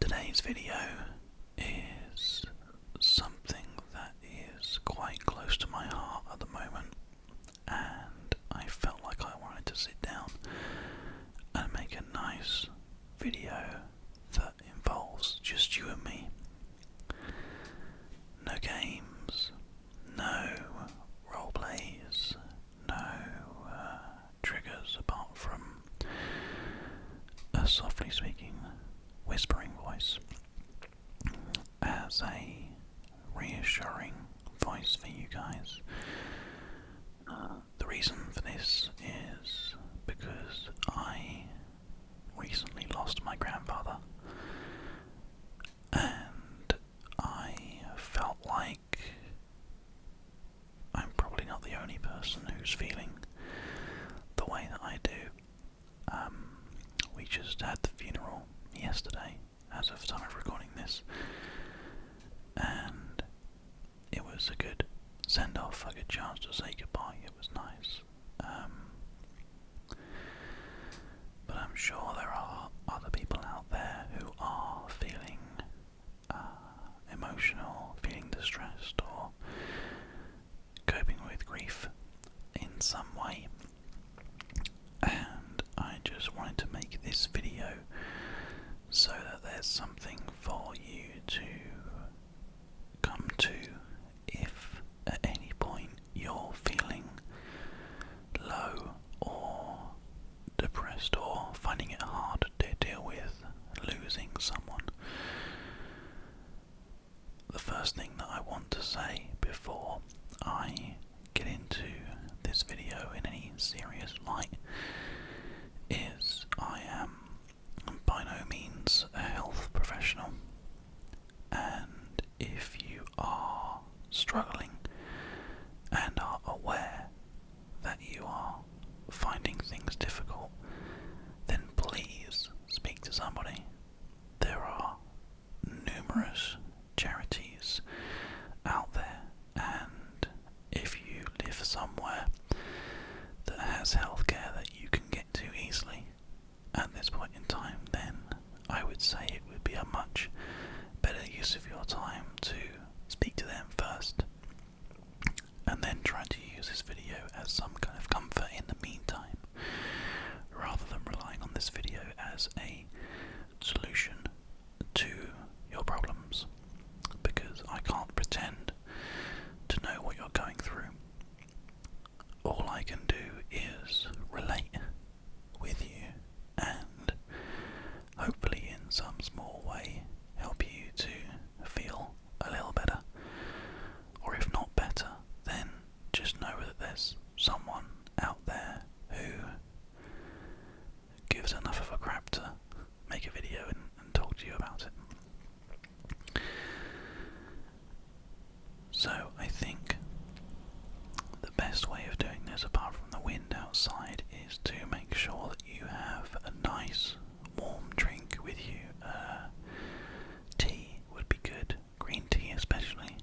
Today's video is something that is quite close to my heart at the moment, and I felt like I wanted to sit down and make a nice video that involves just you and me. No games, no role plays, no triggers apart from a softly speaking, whispering voice as a reassuring voice for you guys. The reason for this is because I recently lost my grandfather, and I felt like I'm probably not the only person who's feeling the way that I do. We just had the funeral yesterday, as of the time of recording this, and it was a good send-off, a good chance to say goodbye. It was nice. But I'm sure there are other people out there who are feeling emotional, feeling distressed, or coping with grief in some way. And I just wanted to make this video so that there's something for you to come to if at any point you're feeling low or depressed or finding it hard to deal with losing someone. The first thing that I want to say before I get into this video in any serious light is I am by no means a health professional, and if you are struggling and are aware that you are finding things difficult, then please speak to somebody. There are numerous charities out there, and if you live somewhere that has healthcare that you can get to easily at this point in time, then I would say it would be a much better use of your time to speak to them first, and then try to use this video as some kind of comfort in the meantime, rather than relying on this video as a solution to your problems, because I can't pretend to know what you're going through. All I can do is relate with you and hopefully in some small way help you to feel a little better, or if not better, then just know that there's someone out there who gives enough of a crap to make a video and talk to you about it. So I think the best way of doing this, apart from the wind outside, is to make sure that you have a nice warm drink with you. Tea would be good, green tea especially.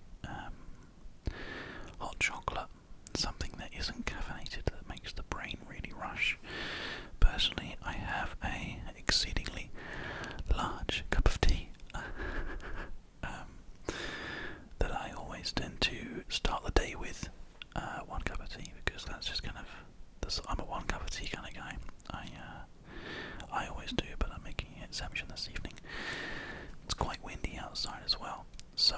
Hot chocolate, something that isn't caffeinated, that makes the brain really rush. Personally, I have a exceedingly large cup of tea that I always tend to start the day with one cup of tea, because that's just kind of, I'm a one cup of tea kind of guy. I always do, but I'm making an exception this evening. It's quite windy outside as well, so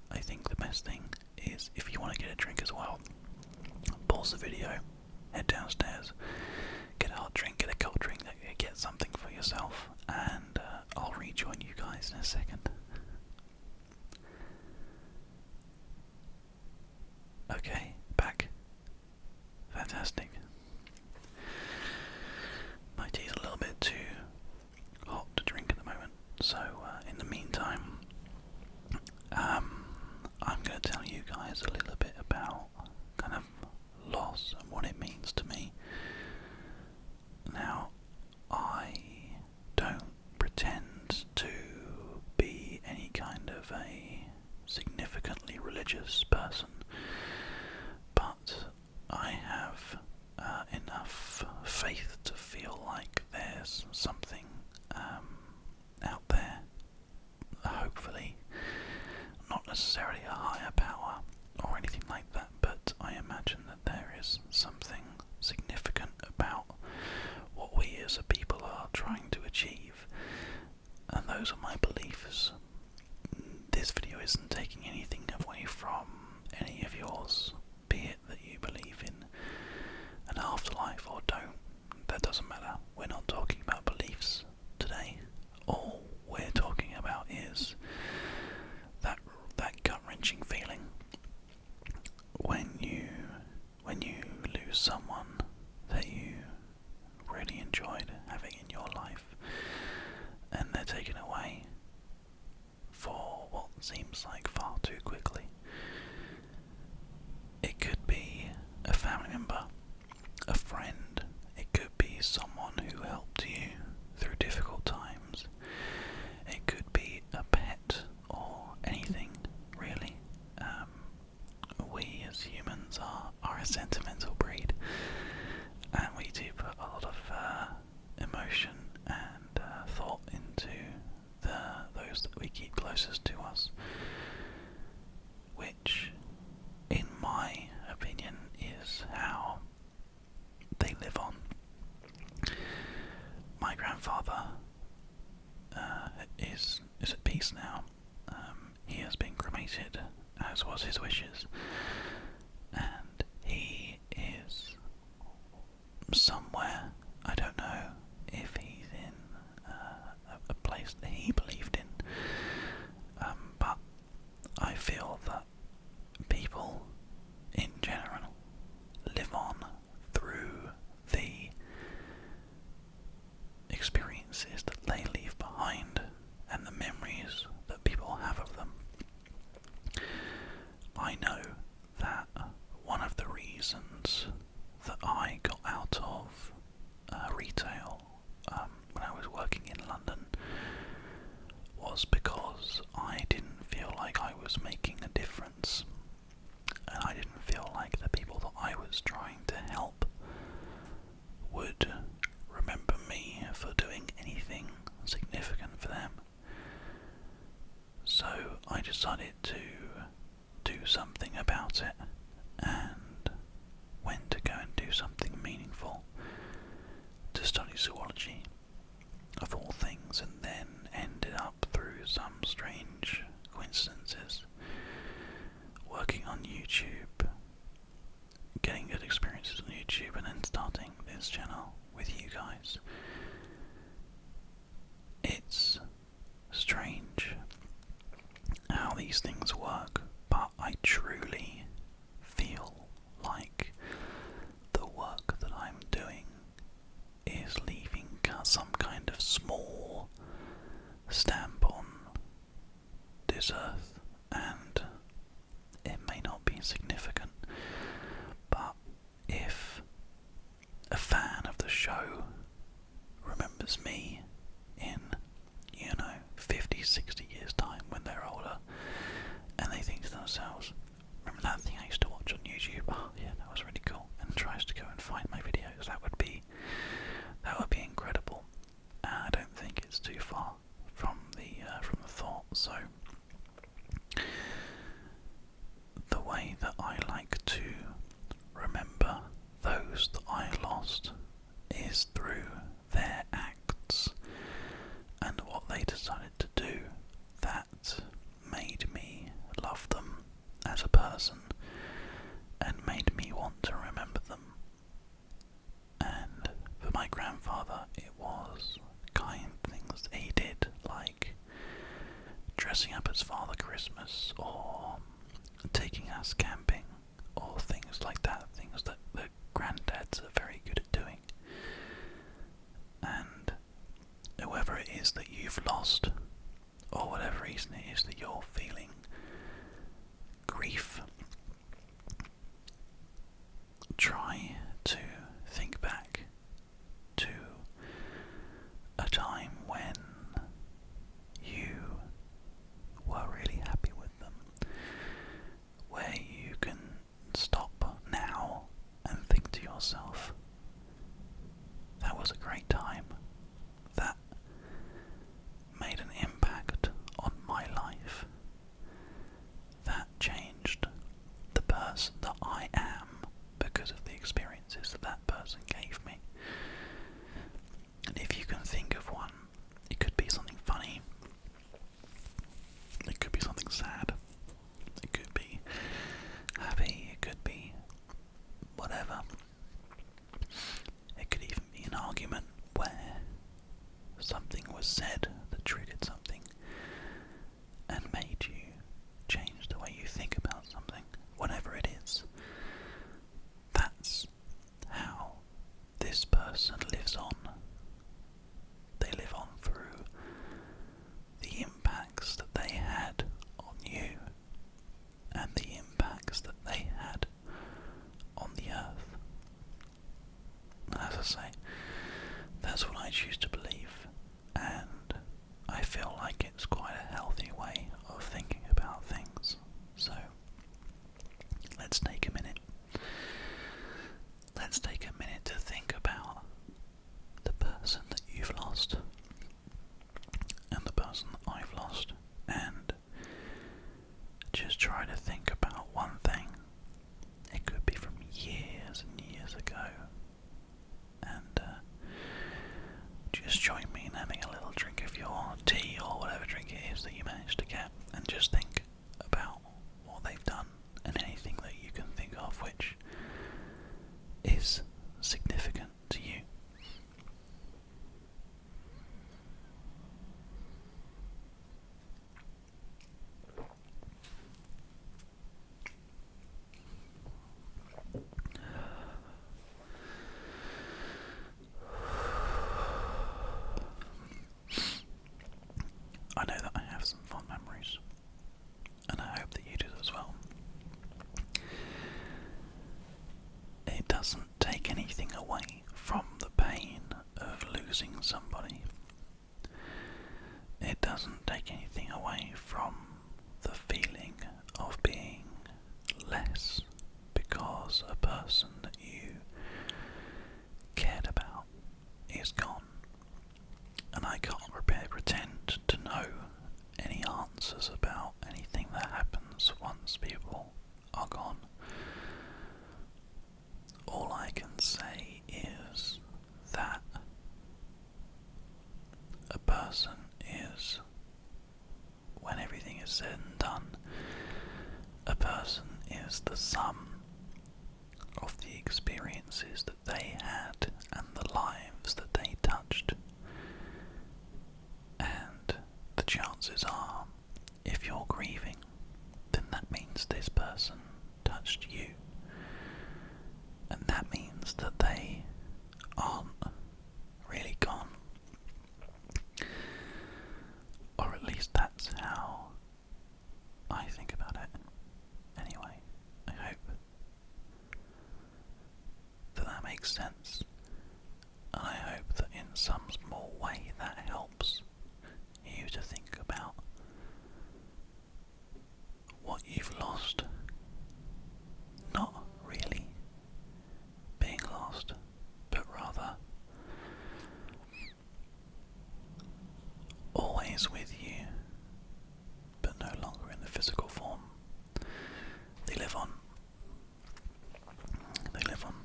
I think the best thing is, if you want to get a drink as well, pause the video, head downstairs, get a hot drink, get a cold drink, get something for yourself, and I'll rejoin you guys in a second. Okay, back. Fantastic. My tea's a little bit too hot to drink at the moment, so in the meantime, I'm going to tell you guys a little bit about kind of loss and what it means to me. Now, I don't pretend to be lose someone that you really enjoyed having in your life, and they're taken away for what seems like far too quickly. It could be a family member, a friend, it could be someone who helped you through difficult times, it could be a pet or anything really. We as humans are a sentimental breed, and we do put a lot of emotion and thought into those that we keep closest to us, which in my opinion is how they live on. My grandfather is at peace now. He has been cremated, as was his wishes, and he is somewhere. I don't know if he's in a place that he believed in, but I feel that people in general live on through the experiences that they leave behind and the memories that people have of them. I know that one of the reasons that I got out of retail when I was working in London was because I didn't feel like I was making a difference, and I didn't feel like the people that I was trying to help would remember me for doing anything significant for them. So I decided to do something about it, and went to go and do something meaningful, to study zoology of all things, and then ended up through some strange coincidences working on YouTube, getting good experiences on YouTube, and then starting this channel with you guys. It's strange how these things work, but I truly feel like the work that I'm doing is leaving some kind of small stamp on this earth, and it may not be significant, but if a fan of the show remembers me in, 50, 60 years time when they're older, and they think to themselves, remember that thing I used to watch on YouTube? Oh yeah, that was really cool, and tries to go and find my videos, that would be incredible. I don't think it's too far from the thought. So the way that I like to remember those that I lost is through their acts and what they decided to do that made me love them as a person and made me want to remember them. And for my grandfather, it was kind things that he did, like dressing up as Father Christmas, or taking us camping, or things like that, things that the granddads are very good at doing. And whoever it is that you've lost, or whatever reason it is that you're feeling grief, try to think back to a time when you were really happy with them, where you can stop now and think to yourself, that was a great time, that made an impact on my life, that changed the person that I am because of the experiences that that person gave me. And if you can think of one, it could be something funny, it could be something sad, it could be happy, it could be whatever. It could even be an argument where something was said that triggered something and made you change the way you think about something, whatever it is. That's let's take a minute to think about the person that you've lost and the person that I've lost, and just try to think about one thing. It could be from years and years ago, and just join me in having a little drink of your tea or whatever drink it is that you managed to get, and just think about what they've done and anything that you can think of which is significant to you. I know that I have some fond memories, and I hope that you do as well. It doesn't take anything away from the pain of losing somebody. It doesn't take anything away from the feeling of being less because a person that you cared about is gone. And I can't pretend to know any answers about anything that happens once people are gone. All I can say is that a person is, when everything is said and done, a person is the sum of the experiences that they had and the lives that they touched. And the chances are, if you're grieving, then that means this person touched you. And that means that they aren't really gone. Or at least that's how I think about it. Anyway, I hope that that makes sense. And I hope that in some small way that helps you to think about what you've lost. Not really being lost, but rather always with you, but no longer in the physical form. They live on. They live on.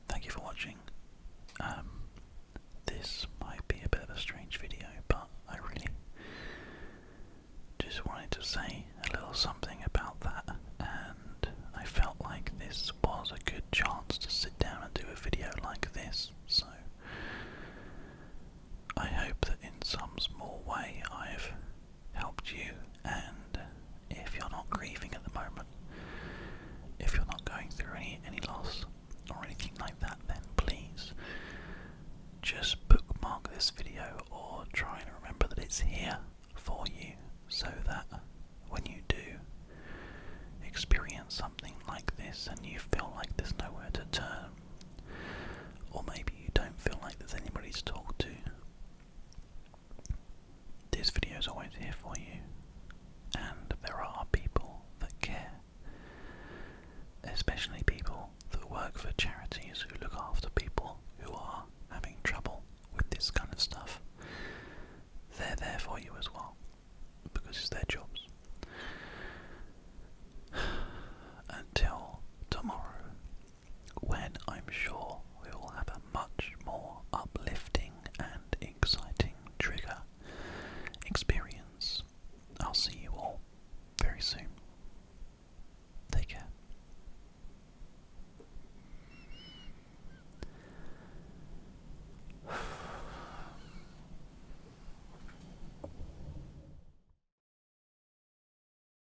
Thank you for watching. This might be a bit of a strange video, but I really just wanted to say a little something about that, and I felt like this was a good chance to sit down and do a video like this, so I hope that in some small way I've helped you. And if you're not grieving at the moment, if you're not going through any loss or anything like that, then please just bookmark this video or try and remember that it's here for you, so that when you do experience something like this and you feel like there's nowhere to turn,